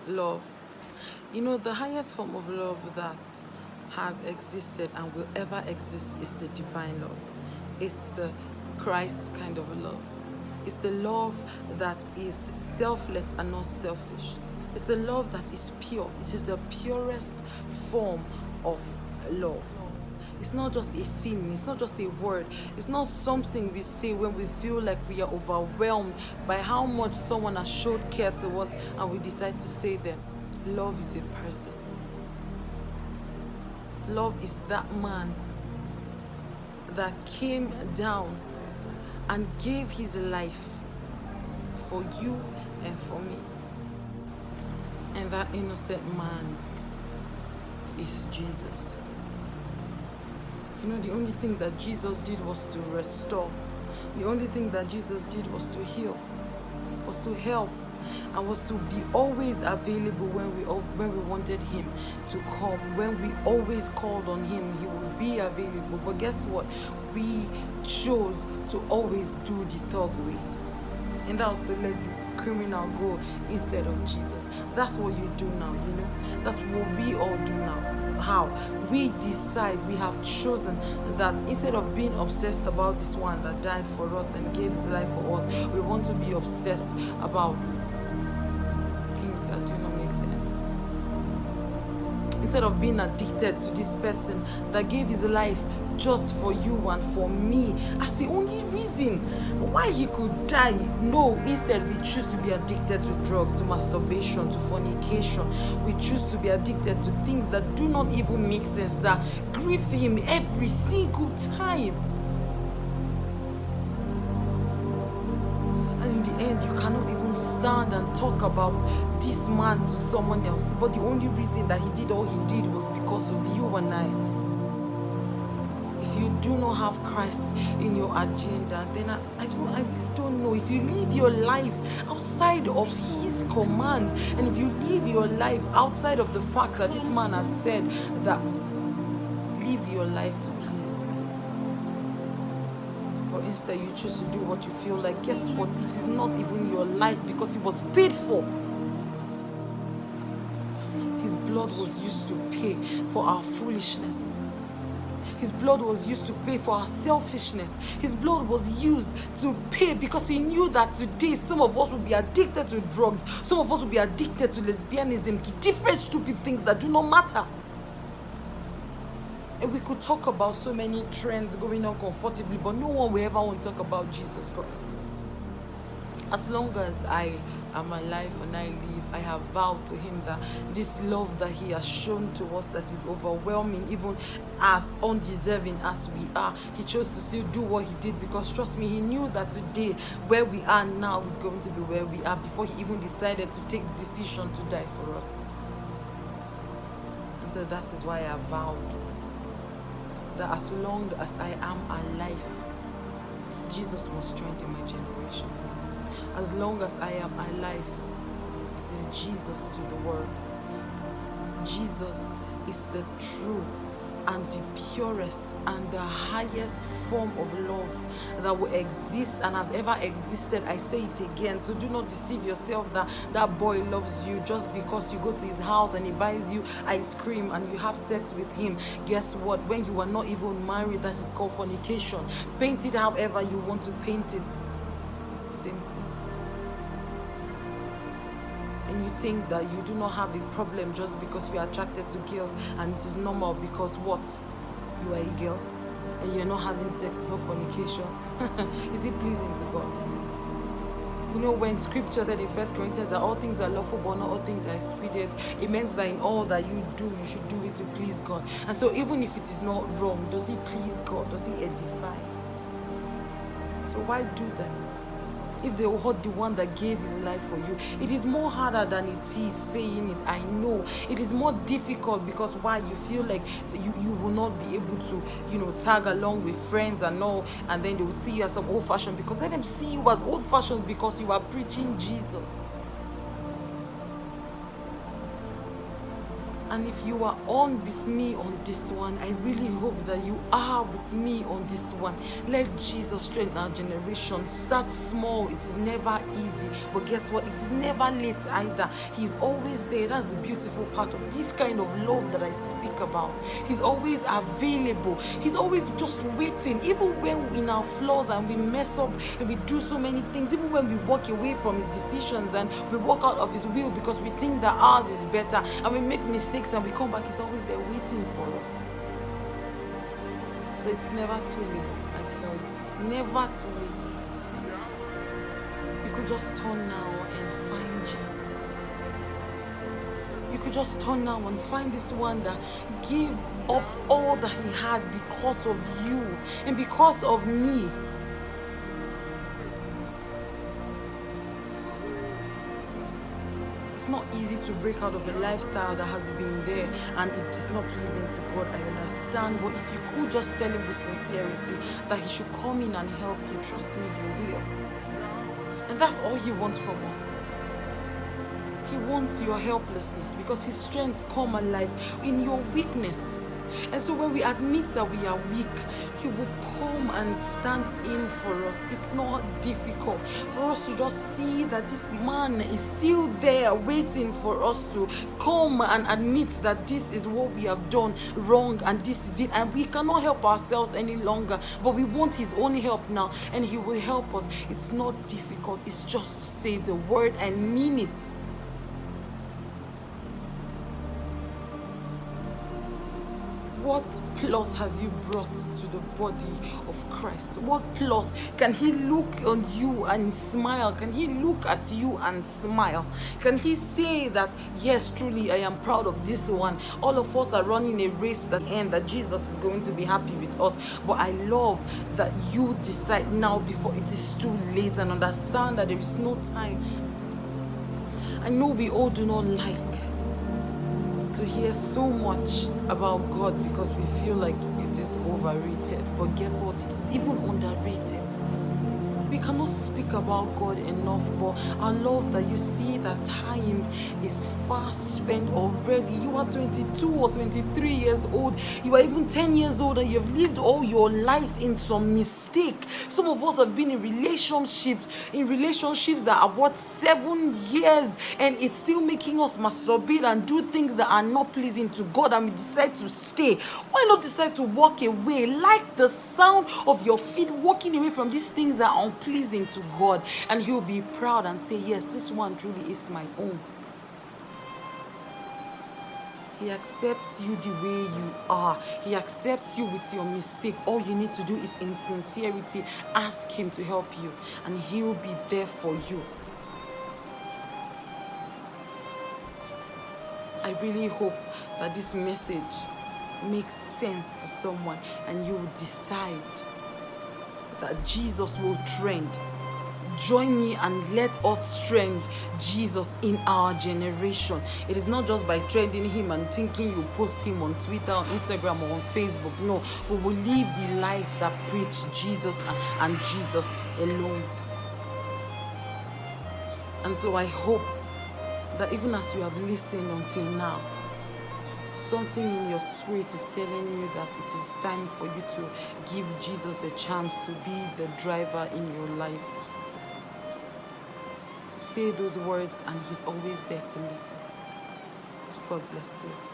Love. You know, the highest form of love that has existed and will ever exist is the divine love. It's the Christ kind of love. It's the love that is selfless and not selfish. It's a love that is pure. It is the purest form of love. It's not just a feeling, it's not just a word, it's not something we say when we feel like we are overwhelmed by how much someone has showed care to us and we decide to say them. Love is a person. Love is that man that came down and gave his life for you and for me. And that innocent man is Jesus. You know, the only thing that Jesus did was to restore. The only thing that Jesus did was to heal, was to help, and was to be always available when we wanted him to come. When we always called on him, he would be available. But guess what? We chose to always do the thug way. And that was to let the criminal go instead of Jesus. That's what you do now, you know. That's what we all do now. How? We decide, we have chosen that instead of being obsessed about this one that died for us and gave his life for us, we want to be obsessed about things that do not make sense. Instead of being addicted to this person that gave his life just for you and for me as the only reason why he could die. No, instead we choose to be addicted to drugs, to masturbation, to fornication. We choose to be addicted to things that do not even make sense, that grieve him every single time. And in the end, you cannot even stand and talk about this man to someone else. But the only reason that he did all he did was because of you and I. If you do not have Christ in your agenda, then I really don't know. If you live your life outside of his commands, and if you live your life outside of the fact that this man had said that live your life to please me, but instead you choose to do what you feel like, guess what? It is not even your life because it was paid for. His blood was used to pay for our foolishness. His blood was used to pay for our selfishness. His blood was used to pay because he knew that today some of us will be addicted to drugs. Some of us will be addicted to lesbianism, to different stupid things that do not matter. And we could talk about so many trends going on comfortably, but no one will ever want to talk about Jesus Christ. As long as I am alive and I live, I have vowed to him that this love that he has shown to us that is overwhelming, even as undeserving as we are, he chose to still do what he did because, trust me, he knew that today, where we are now is going to be where we are before he even decided to take the decision to die for us. And so that is why I vowed that as long as I am alive, Jesus must strengthen my generation. As long as I am alive, it is Jesus to the world. Jesus is the true and the purest and the highest form of love that will exist and has ever existed. I say it again. So do not deceive yourself that that boy loves you just because you go to his house and he buys you ice cream and you have sex with him. Guess what? When you are not even married, that is called fornication. Paint it however you want to paint it. It's the same thing. And you think that you do not have a problem just because you are attracted to girls and it is normal because what? You are a girl and you're not having sex, no fornication. Is it pleasing to God? You know, when scripture said in 1 Corinthians that all things are lawful but not all things are expedient, it means that in all that you do, you should do it to please God. And so even if it is not wrong, does it please God? Does it edify? So why do them? If they will hurt the one that gave his life for you. It is more harder than it is saying it, I know. It is more difficult because why? You feel like you will not be able to, tag along with friends and all, and then they will see you as some old-fashioned, because let them see you as old-fashioned because you are preaching Jesus. And if you are on with me on this one, I really hope that you are with me on this one. Let Jesus strengthen our generation. Start small. It is never easy. But guess what? It is never late either. He's always there. That's the beautiful part of this kind of love that I speak about. He's always available. He's always just waiting. Even when in our flaws and we mess up and we do so many things, even when we walk away from his decisions and we walk out of his will because we think that ours is better and we make mistakes and we come back, he's always there waiting for us. So it's never too late, I tell you. It's never too late. You could just turn now and find Jesus. You could just turn now and find this one that gave up all that he had because of you and because of me. It's not easy to break out of a lifestyle that has been there and it is not pleasing to God. I understand, but if you could just tell him with sincerity that he should come in and help you, trust me, he will. And that's all he wants from us. He wants your helplessness because his strengths come alive in your weakness. And so when we admit that we are weak, he will come and stand in for us. It's not difficult for us to just see that this man is still there waiting for us to come and admit that this is what we have done wrong and this is it. And we cannot help ourselves any longer, but we want his own help now and he will help us. It's not difficult. It's just to say the word and mean it. What plus have you brought to the body of Christ? What plus can he look on you and smile? Can he look at you and smile? Can he say that, yes, truly, I am proud of this one. All of us are running a race that ends, that Jesus is going to be happy with us. But I love that you decide now before it is too late and understand that there is no time. I know we all do not like to hear so much about God because we feel like it is overrated. But guess what? It is even underrated. We cannot speak about God enough, but I love that you see that time is fast spent already. You are 22 or 23 years old. You are even 10 years old and you've lived all your life in some mistake. Some of us have been in relationships that are worth 7 years and it's still making us masturbate and do things that are not pleasing to God, and we decide to stay. Why not decide to walk away? Like the sound of your feet walking away from these things that are unpleasing to God, and he'll be proud and say, yes, this one truly is my own. He accepts you the way you are. He accepts you with your mistake. All you need to do is in sincerity ask him to help you, and he'll be there for you. I really hope that this message makes sense to someone and you will decide that Jesus will trend. Join me and let us trend Jesus in our generation. It is not just by trending him and thinking you post him on Twitter, on Instagram, or on Facebook. No, we will live the life that preach Jesus and Jesus alone. And so I hope that even as you have listened until now, something in your spirit is telling you that it is time for you to give Jesus a chance to be the driver in your life. Say those words and he's always there to listen. God bless you.